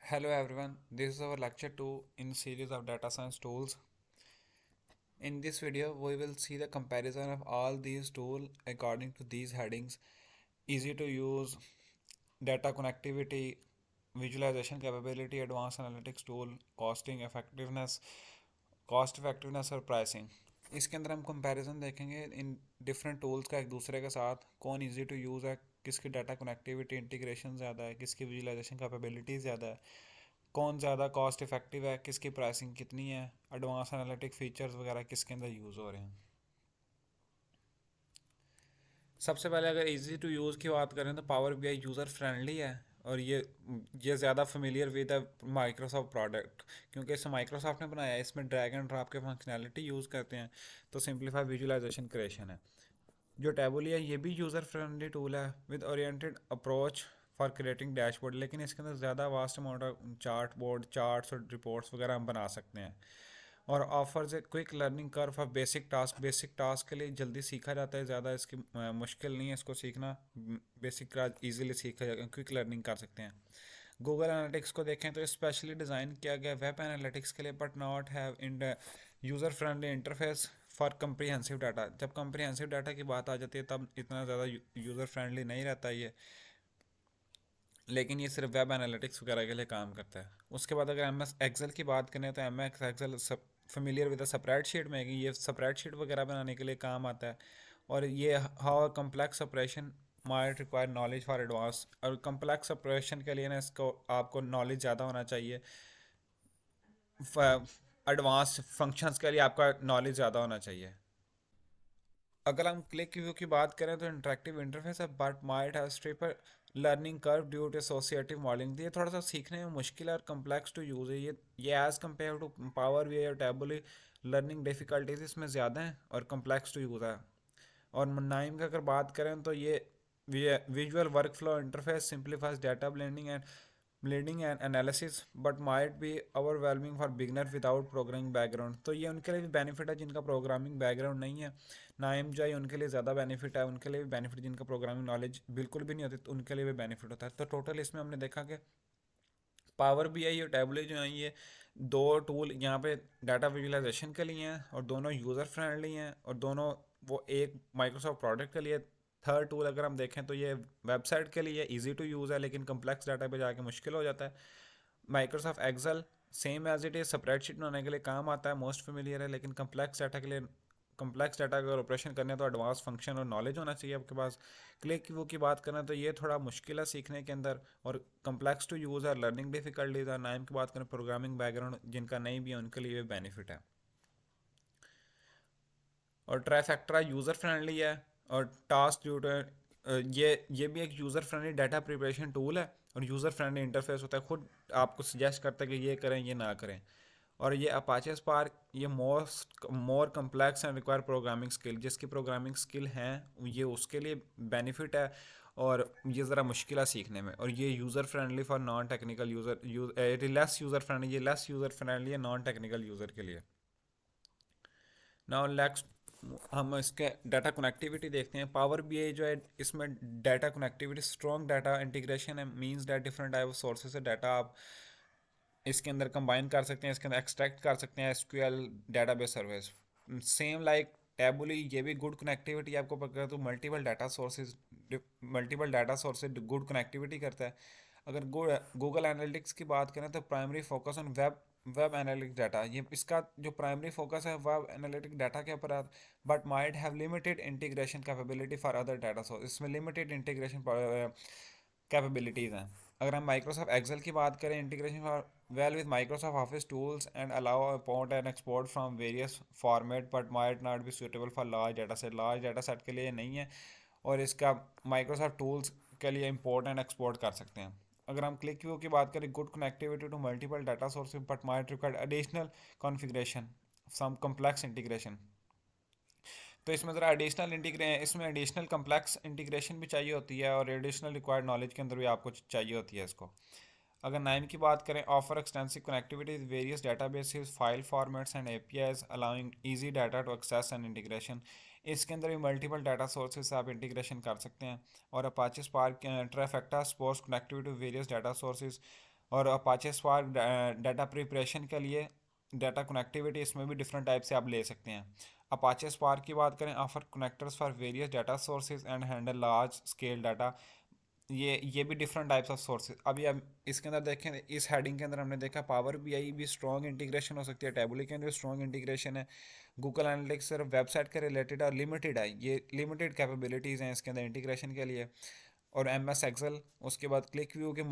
Hello everyone, this is our lecture 2 in series of data science tools. In this video, we will see the comparison of all these tools according to these headings: easy to use, data connectivity, visualization capability, advanced analytics tool, cost effectiveness और pricing. इसके अंदर हम comparison देखेंगे in different tools का एक दूसरे के साथ, कौन इजी टू यूज़ है, किसकी डाटा कनेक्टिविटी इंटीग्रेशन ज़्यादा है, किसकी विजुलाइजेशन कैपेबिलिटी ज़्यादा है, कौन ज़्यादा कॉस्ट इफेक्टिव है, किसकी प्राइसिंग कितनी है, एडवांस एनालिटिक फीचर्स वगैरह किसके अंदर यूज़ हो रहे हैं। सबसे पहले अगर इजी टू यूज़ की बात करें तो Power B I user friendly है और ये ज़्यादा फेमिलियर विद माइक्रोसॉफ्ट प्रोडक्ट, क्योंकि इसे माइक्रोसॉफ्ट ने बनाया है। इसमें ड्रैग एंड ड्रॉप के फंक्शनैलिटी यूज़ करते हैं, तो सिंपलीफाई विजुलाइजेशन क्रिएशन है। जो टैबुली है ये भी यूज़र फ्रेंडली टूल है with oriented approach for creating dashboard, लेकिन इसके अंदर ज़्यादा vast amount of chart board charts और रिपोर्ट्स वगैरह हम बना सकते हैं। और offers a quick learning curve for basic task के लिए जल्दी सीखा जाता है, ज़्यादा इसकी मुश्किल नहीं है इसको सीखना। बेसिक इजीली सीखा जाएगा, क्विक लर्निंग कर सकते हैं। गूगल एनालिटिक्स को देखें तो स्पेशली डिज़ाइन किया गया वेब एनालिटिक्स के लिए, but not have in user friendly interface for comprehensive data. जब कम्प्रीहेंसिव डाटा की बात आ जाती है तब इतना ज़्यादा यूज़र फ्रेंडली नहीं रहता ये, लेकिन ये सिर्फ वेब एनालिटिक्स वगैरह के लिए काम करता है। उसके बाद अगर एम एस एक्सेल की बात करें तो M S Excel familiar with spread sheet में, ये स्प्रेड शीट वगैरह बनाने के लिए काम आता है। और ये how complex operation might require knowledge for advance, और कम्प्लेक्स ऑपरेशन के लिए ना इसको आपको नॉलेज ज़्यादा होना चाहिए। एडवांस फंक्शंस के लिए आपका नॉलेज ज़्यादा होना चाहिए। अगर हम क्लिक व्यू की बात करें तो इंटरेक्टिव इंटरफेस है, but might have steeper learning curve due to associative modelling. ये थोड़ा सा सीखने में मुश्किल है और कम्प्लेक्स टू यूज़ है। ये as compared to Power V और टैबुली लर्निंग डिफ़िकल्टीज इसमें ज़्यादा हैं और कम्प्लेक्स टू यूज़ है। और नाइम की अगर बात करें तो ये visual work flow interface simplifies data blending and analysis, but might be overwhelming for beginner without programming background. तो ये उनके लिए भी बेनिफिट है जिनका प्रोग्रामिंग बैकग्राउंड नहीं है। नाइम जो है उनके लिए ज़्यादा बेनिफिट है, उनके लिए भी बेनिफिट जिनका प्रोग्रामिंग नॉलेज बिल्कुल भी नहीं होती तो उनके लिए भी बेनिफिट होता है। तो टोटल इसमें हमने देखा कि पावर बी आई और टैबले जो हैं ये दो टूल यहाँ पे डाटा विजुलाइजेशन के लिए हैं और दोनों यूज़र फ्रेंडली हैं और दोनों वो एक माइक्रोसॉफ्ट प्रोडक्ट के लिए। थर्ड टूल अगर हम देखें तो ये वेबसाइट के लिए इजी टू यूज़ है, लेकिन कम्प्लेक्स डाटा पे जाके मुश्किल हो जाता है। Microsoft Excel same as it is spreadsheet बनाने के लिए काम आता है, मोस्ट फेमिलियर है, लेकिन कम्प्लेक्स डाटा अगर ऑपरेशन करने हैं तो एडवांस फंक्शन और नॉलेज होना चाहिए आपके पास। क्लिक वो की बात करें तो ये थोड़ा मुश्किल है सीखने के अंदर और कम्प्लेक्स टू यूज़ है, लर्निंग डिफिकल्टीज है। नाइम की बात करें प्रोग्रामिंग बैकग्राउंड जिनका नहीं भी है उनके लिए बेनिफिट है। और ट्राइफैक्टरा यूज़र फ्रेंडली है और टास्क ट्यूटर, ये भी एक user friendly data preparation tool है और यूज़र फ्रेंडली इंटरफेस होता है, खुद आपको सजेस्ट करता है कि ये करें ये ना करें। और ये अपाचे स्पार्क ये मोर complex and require programming skill, जिसकी प्रोग्रामिंग स्किल हैं ये उसके लिए बेनिफिट है और ये ज़रा मुश्किल है सीखने में। और ये user friendly for non technical less user friendly, ये लेस यूज़र फ्रेंडली है नॉन टेक्निकल यूज़र के लिए। नाउ नेक्स्ट हम इसके डाटा कनेक्टिविटी देखते हैं। पावर बी आई जो है इसमें data connectivity strong data integration है, means that different type of sources से डाटा आप इसके अंदर कंबाइन कर सकते हैं, इसके अंदर एक्सट्रैक्ट कर सकते हैं। SQL database service same like Tableau, ये भी गुड कनेक्टिविटी आपको पकड़ा तो multiple data sources good connectivity करता है। अगर गूगल एनालिटिक्स की बात करें तो primary focus on web analytics data, ये इसका जो प्राइमरी फोकस है वेब एनालिटिक डाटा के ऊपर है, but might have limited integration capability for other data source. इसमें लिमिटेड इंटीग्रेशन कैपेबिलिटीज़ हैं। अगर हम माइक्रोसॉफ्ट एक्सेल की बात करें, integration for well with Microsoft office tools and allow import and export from various format, but might not be suitable for large data set के लिए नहीं है और इसका माइक्रोसॉफ्ट टूल्स के लिए इम्पोर्ट एंड एक्सपोर्ट कर सकते हैं। अगर हम क्लिक व्यू की बात करें, good connectivity to multiple data sources but might require additional configuration some complex integration. तो इसमें एडिशनल कम्प्लेक्स इंटीग्रेशन भी चाहिए होती है और एडिशनल रिक्वायर्ड नॉलेज के अंदर भी आपको चाहिए होती है इसको। अगर नाइन की बात करें, offer extensive connectivity various databases file formats and APIs allowing easy data to access and integration. इसके अंदर भी मल्टीपल डाटा सोर्सेज से आप इंटीग्रेशन कर सकते हैं। और Apache spark trifecta supports connectivity various data sources और अपाचे स्पार्क डाटा प्रिपरेशन के लिए डाटा कनेक्टिविटी, इसमें भी डिफरेंट टाइप से आप ले सकते हैं। अपाचे स्पार्क की बात करें, offer connectors for various data sources and handle large scale data. ये भी डिफरेंट टाइप्स ऑफ सोर्सेज। अभी अब इसके अंदर देखें, इस हेडिंग के अंदर हमने देखा पावर बीआई भी स्ट्रॉन्ग इंटीग्रेशन हो सकती है, टैबुलर के अंदर स्ट्रॉन्ग इंटीग्रेशन है। गूगल एनालिटिक्स सिर्फ वेबसाइट के रिलेटेड और लिमिटेड है, ये लिमिटेड कैपेबिलिटीज़ हैं इसके अंदर इंटीग्रेशन के लिए। और एम एस एक्सेल, उसके बाद क्लिक व्यू के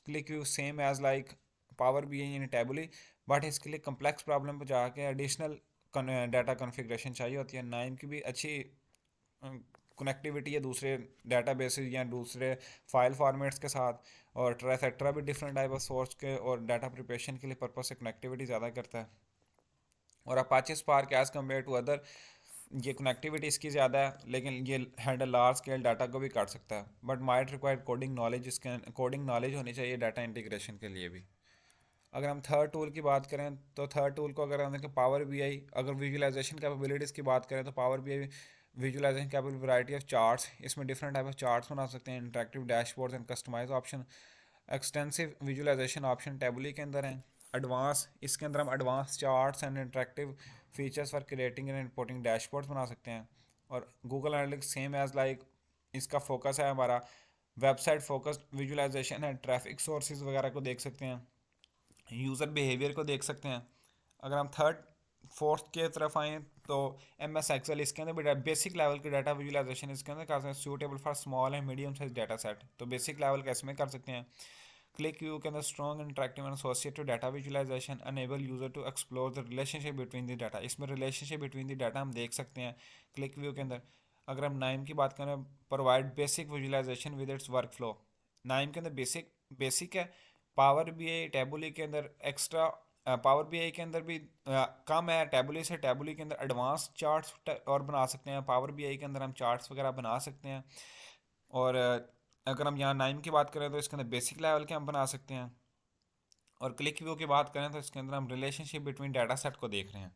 Qlik View same as like Power B I यानी टैबुली, बट इसके लिए कम्प्लेक्स प्रॉब्लम पर जाके एडिशनल डाटा कॉन्फ़िगरेशन चाहिए होती है। नाइम की भी अच्छी कनेक्टिविटी है दूसरे डेटाबेसेस या दूसरे फाइल फॉर्मेट्स के साथ। और ट्राइफैक्टरा भी डिफरेंट टाइप ऑफ सोर्स के और डाटा प्रिपरेशन के लिए पर्पस से कनेक्टिविटी ज़्यादा करता है। और Apache Spark as compared to other, ये कनेक्टिविटी इसकी ज़्यादा है लेकिन ये हैंडल लार्ज स्केल डाटा को भी काट सकता है, but might require coding knowledge, इसके कोडिंग नॉलेज होनी चाहिए डाटा इंटीग्रेशन के लिए भी। अगर हम थर्ड टूल की बात करें तो थर्ड टूल को अगर हम देखें पावर बीआई, अगर विजुअलाइजेशन कैपेबिलिटीज़ की बात करें तो Power BI visualisation capable variety of charts, इसमें डिफरेंट टाइप ऑफ चार्ट्स बना सकते हैं, interactive dashboards and customise option, extensive visualisation option Tableau के अंदर हैं। एडवांस, इसके अंदर हम advance charts and interactive features for creating and reporting dashboards बना सकते हैं। और Google Analytics same as like, इसका फोकस है हमारा वेबसाइट फोकस्ड विजुअलाइजेशन है, ट्रैफिक सोर्सेज वगैरह को देख सकते हैं, यूज़र बिहेवियर को देख सकते हैं। अगर हम थर्ड फोर्थ के तरफ आएँ तो एम एस एक्सेल, इसके अंदर भी बेसिक लेवल के डाटा विजुअलाइजेशन इसके अंदर कर सकते हैं, suitable for small and medium size data set, तो बेसिक लेवल का इसमें कर सकते हैं। क्लिक व्यू के अंदर strong interactive and associated data visualisation enable user to explore the relationship between the data, इसमें रिलेशनशिप बिटवीन द डाटा हम देख सकते हैं क्लिक व्यू के अंदर। अगर हम नाइम की बात करें, provide basic visualisation with its work flow, KNIME के अंदर बेसिक बेसिक है। पावर बी आई टैबुली के अंदर एक्स्ट्रा, पावर बी आई के अंदर भी कम है टैबुली से, टैबुली के अंदर एडवांस चार्ट्स और बना सकते हैं, पावर बी आई के अंदर हम चार्ट्स वगैरह बना सकते हैं। और अगर हम यहाँ नाइम की बात करें तो इसके अंदर बेसिक लेवल के हम बना सकते हैं। और क्लिक व्यू की बात करें तो इसके अंदर हम रिलेशनशिप बिटवीन डाटा सेट को देख रहे हैं।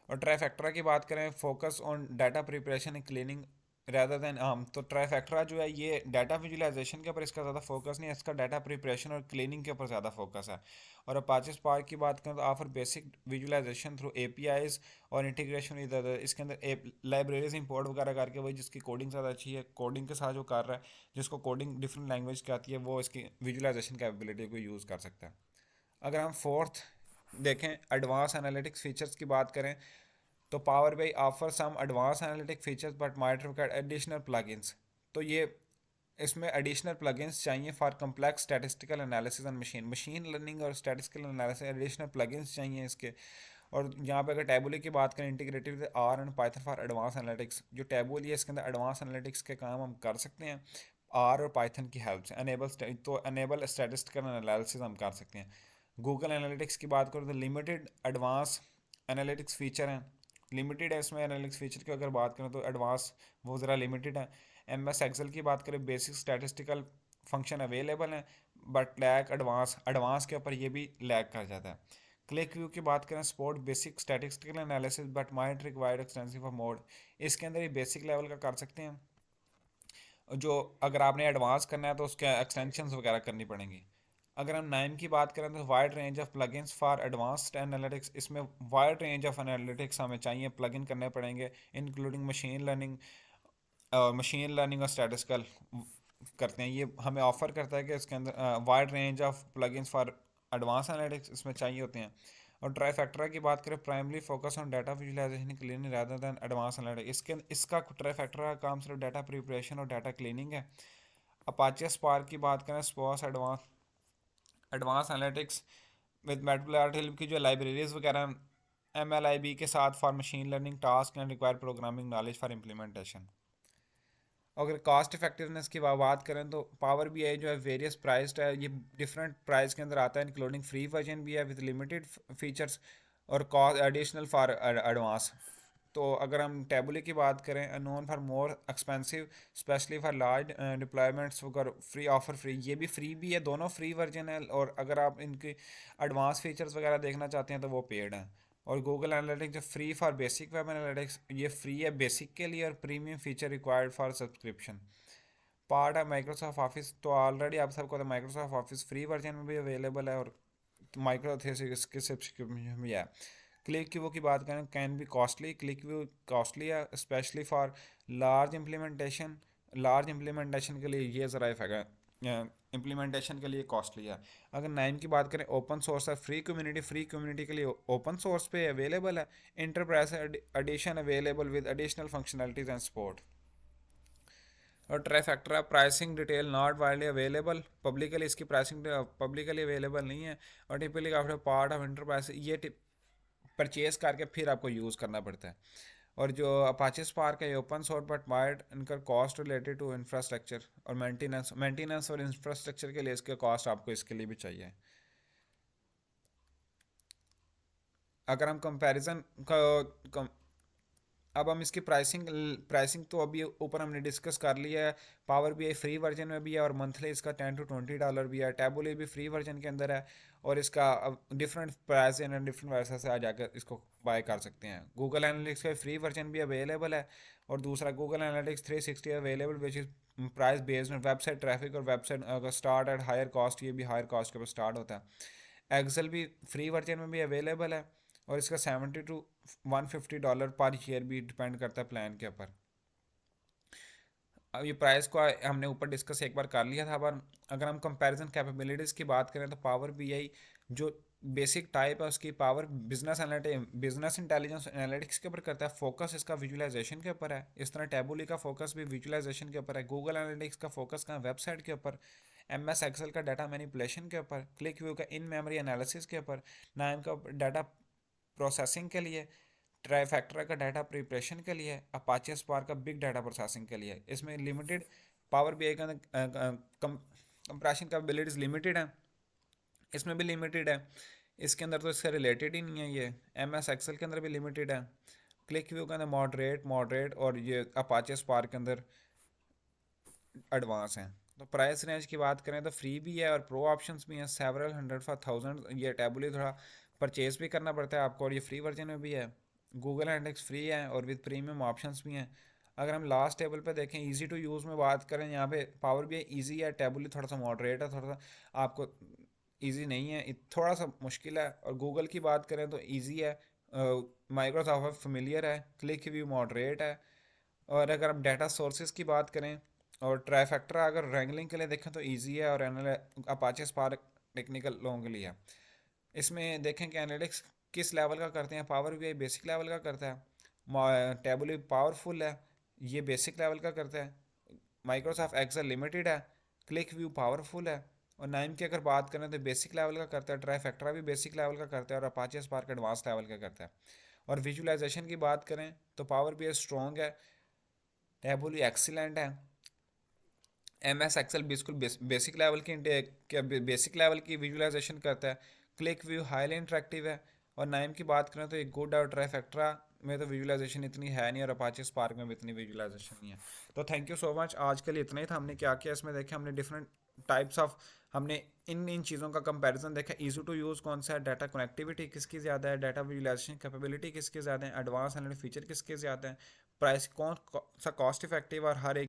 और ट्राइफैक्टरा की बात करें, focus on data preparation and cleaning rather than arm, तो ट्राइफैक्टरा जो है ये डाटा विजुअलाइजेशन के ऊपर इसका ज़्यादा फोकस नहीं है, इसका डाटा प्रिपरेशन और क्लीनिंग के ऊपर ज़्यादा फोकस है। और अपाचे स्पार्क की बात करें तो offer basic visualisation through APIs और इंटीग्रेशन विद अदर, इसके अंदर लाइब्रेरीज इंपोर्ट वगैरह करके वही जिसकी कोडिंग ज़्यादा अच्छी है, कोडिंग के साथ जो कर रहा है, जिसको कोडिंग डिफरेंट लैंग्वेज की आती है, वो इसकी विजुअलाइजेशन कैपेबिलिटी को यूज़ कर सकता है। अगर हम फोर्थ देखें, एडवांस एनालिटिक्स फीचर्स की बात करें तो Power BI offer some advance analytic features but might require additional plugins, तो ये इसमें एडिशनल प्लगइन्स चाहिए for complex statistical analysis and machine machine learning और स्टैटिस्टिकल एनालिसिस, एडिशनल प्लगइन्स चाहिए इसके। और यहाँ पे अगर टैबुली की बात करें, integrated with R and Python for advance analytics, जो टैबुली है इसके अंदर एडवांस एनालिटिक्स के काम हम कर सकते हैं आर और पाइथन की हेल्प से। अनेबल स्टैटिस्टिकल एनालिसिस हम कर सकते हैं। गूगल एनालिटिक्स की बात करें तो लिमिटेड एडवांस एनालिटिक्स फीचर हैं, लिमिटेड है इसमें एनालिटिक्स फीचर की अगर बात करें तो एडवांस वो ज़रा लिमिटेड है। एम एस एक्सेल की बात करें, बेसिक स्टैटिस्टिकल फंक्शन अवेलेबल हैं बट लैक एडवांस, एडवांस के ऊपर ये भी लैक कर जाता है। क्लिक व्यू की बात करें, support basic statistical analysis but might required extensive mode, इसके अंदर ये बेसिक लेवल का कर सकते हैं, जो अगर आपने एडवांस करना है तो उसके एक्सटेंशंस वगैरह करनी पड़ेंगी। अगर हम नाइम की बात करें तो wide range of plugins for advanced analytics, इसमें वाइड रेंज ऑफ एनालिटिक्स हमें चाहिए, प्लगइन करने पड़ेंगे, इंक्लूडिंग मशीन लर्निंग और स्टैटिस्टिकल करते हैं। ये हमें ऑफर करता है कि इसके अंदर wide range of plugins for advance analytics इसमें चाहिए होते हैं। और ट्राइफैक्टरा की बात करें, primary focus on data visualisation cleaning rather than advance analytics, इसका ट्राइफैक्टरा का काम सिर्फ डाटा प्रिपरेशन और डाटा क्लीनिंग है। अपाचे स्पार्क की बात करें, Spark advance analytics with Matplotlib की जो लाइब्रेरीज वगैरह एम एल आई बी के साथ for machine learning task and require programming knowledge for implementation. अगर कॉस्ट इफेक्टिवनेस की बात करें तो पावर बी आई जो है वेरियस प्राइस्ड है, ये डिफरेंट प्राइस के अंदर आता है, इंक्लूडिंग फ्री वर्जन भी है विद लिमिटेड फीचर्स और कॉस्ट एडिशनल फॉर एडवांस। तो अगर हम टैबुली की बात करें, known for more expensive specially for large deployments, अगर फ्री ऑफर फ्री, ये भी फ्री भी है, दोनों फ्री वर्जन है, और अगर आप इनकी एडवांस फीचर्स वगैरह देखना चाहते हैं तो वो पेड हैं। और गूगल एनालिटिक्स जो free for basic web analytics, ये फ्री है बेसिक के लिए और premium feature required for subscription. Part है माइक्रोसॉफ्ट ऑफिस, तो ऑलरेडी आप सबको तो माइक्रोसॉफ्ट ऑफिस फ्री वर्जन में भी अवेलेबल है, और माइक्रो 365 सब्सक्रिप्शन भी है। क्लिक व्यू की बात करें, can be costly, click view costly है स्पेशली फॉर लार्ज इम्प्लीमेंटेशन के लिए ये ज़रा इफेक्ट इम्प्लीमेंटेशन के लिए कॉस्टली है। अगर नाइम की बात करें, ओपन सोर्स है, फ्री कम्युनिटी के लिए ओपन सोर्स पे अवेलेबल है। Enterprise edition available with additional functionalities and support. और Trifacta pricing detail not widely available, publicly इसकी प्राइसिंग पब्लिकली अवेलेबल नहीं है। और typically after part of enterprise ये परचेज करके फिर आपको यूज़ करना पड़ता है। और जो अपाचे स्पार्क है ये ओपन सोर्स बट माइट इनका कॉस्ट रिलेटेड टू इंफ्रास्ट्रक्चर और मेंटेनेंस और इंफ्रास्ट्रक्चर के लिए इसके कॉस्ट आपको इसके लिए भी चाहिए। अगर हम कंपैरिजन का अब हम इसकी प्राइसिंग तो अभी ऊपर हमने डिस्कस कर लिया है। Power B I free version में भी है और मंथली इसका $10 to $20 भी है। टैबुले भी फ्री वर्जन के अंदर है, और इसका अब डिफरेंट प्राइस एंड डिफरेंट वैसा से आ जाकर इसको बाय कर सकते हैं। गूगल एनालिटिक्स का फ्री वर्जन भी अवेलेबल है, और दूसरा Google analytics 360 available which is price based on website traffic, और वेबसाइट अगर स्टार्ट एट हायर कॉस्ट, ये भी हायर कॉस्ट के ऊपर स्टार्ट होता है। एक्सेल भी फ्री वर्जन में भी अवेलेबल है, और इसका $70 to $150 पर ईयर भी डिपेंड करता है प्लान के ऊपर। अब ये प्राइस को हमने ऊपर डिस्कस एक बार कर लिया था, पर अगर हम कंपैरिजन कैपेबिलिटीज़ की बात करें तो पावर बीआई जो बेसिक टाइप है उसकी पावर बिजनेस इंटेलिजेंस एनालिटिक्स के ऊपर करता है, फोकस इसका विजुअलाइजेशन के ऊपर है। इस तरह टैबुली का फोकस भी विजुअलाइजेशन के ऊपर है। गूगल एनालिटिक्स का फोकस का वेबसाइट के ऊपर, MS एक्सेल का डाटा मैनिपुलेशन के ऊपर, क्लिक व्यू का इन मेमोरी एनालिसिस के ऊपर, नाइम का डाटा प्रोसेसिंग के लिए, ट्राईफैक्टर का डाटा प्रिपरेशन के लिए, अपाचे स्पार्क का बिग डाटा प्रोसेसिंग के लिए। इसमें लिमिटेड पावर बीआई का कंप्रेशन कैपेबिलिटीज लिमिटेड है, इसमें भी लिमिटेड है। इसके अंदर तो इससे रिलेटेड ही नहीं है। ये MS एक्सेल के अंदर भी लिमिटेड है। क्लिक व्यू के अंदर मॉडरेट और ये अपाचे स्पार्क के अंदर एडवांस हैं। तो प्राइस रेंज की बात करें तो फ्री भी है और प्रो ऑप्शंस भी हैं, सेवरल हंड्रेड फॉर थाउजेंड। ये टैबुली थोड़ा परचेज भी करना पड़ता है आपको, और ये फ्री वर्जन में भी है। गूगल एनालिटिक्स फ्री है और विद प्रीमियम ऑप्शंस भी हैं। अगर हम लास्ट टेबल पे देखें, इजी टू यूज़ में बात करें, यहाँ पे पावर भी इजी है, टैबुली थोड़ा सा मॉडरेट है, थोड़ा सा आपको इजी नहीं है, थोड़ा सा मुश्किल है। और गूगल की बात करें तो इजी है, माइक्रोसॉफ्ट फेमिलियर है, क्लिक व्यू मॉडरेट है। और अगर आप डाटा सोर्सेज की बात करें और ट्राईफैक्टर अगर रैंगलिंग के लिए देखें तो इजी है, और अपाचे स्पार्क टेक्निकल लोगों के लिए है। इसमें देखें कि एनालिटिक्स किस लेवल का करते हैं। पावर बीआई बेसिक लेवल का करता है, टैबुलर पावरफुल है, ये बेसिक लेवल का करता है। माइक्रोसॉफ्ट एक्सेल लिमिटेड है, क्लिक व्यू पावरफुल है। और नाइम की अगर बात करें तो बेसिक लेवल का करता है, ट्राईफैक्टरा भी बेसिक लेवल का करता है, और अपाचे स्पार्क एडवांस लेवल का करता है। और विजुअलाइजेशन की बात करें तो पावर बीआई स्ट्रॉन्ग है, टैबुलर एक्सीलेंट है, MS एक्सेल बिल्कुल बेसिक लेवल बेसिक लेवल की विजुअलाइजेशन करता है। क्लिक व्यू हाईली इंटरेक्टिव है। और नाइम की बात करें तो एक गुड और ट्राईफैक्टरा में तो विजुअलाइजेशन इतनी है नहीं, और अपाचे स्पार्क में भी इतनी विजुअलाइजेशन नहीं है। तो थैंक यू सो मच, आज के लिए इतना ही था। हमने क्या किया इसमें देखे, हमने डिफरेंट टाइप्स ऑफ हमने इन चीज़ों का कंपैरिजन देखा। ईजी टू यूज़ कौन सा है, डाटा कनेक्टिविटी किसकी ज़्यादा है, डाटा विजुअलाइजेशन कैपेबिलिटी किसकी ज़्यादा है, एडवांस एनालिटिक फीचर किसके ज़्यादा है, प्राइस कौन सा कॉस्ट इफेक्टिव, और हर एक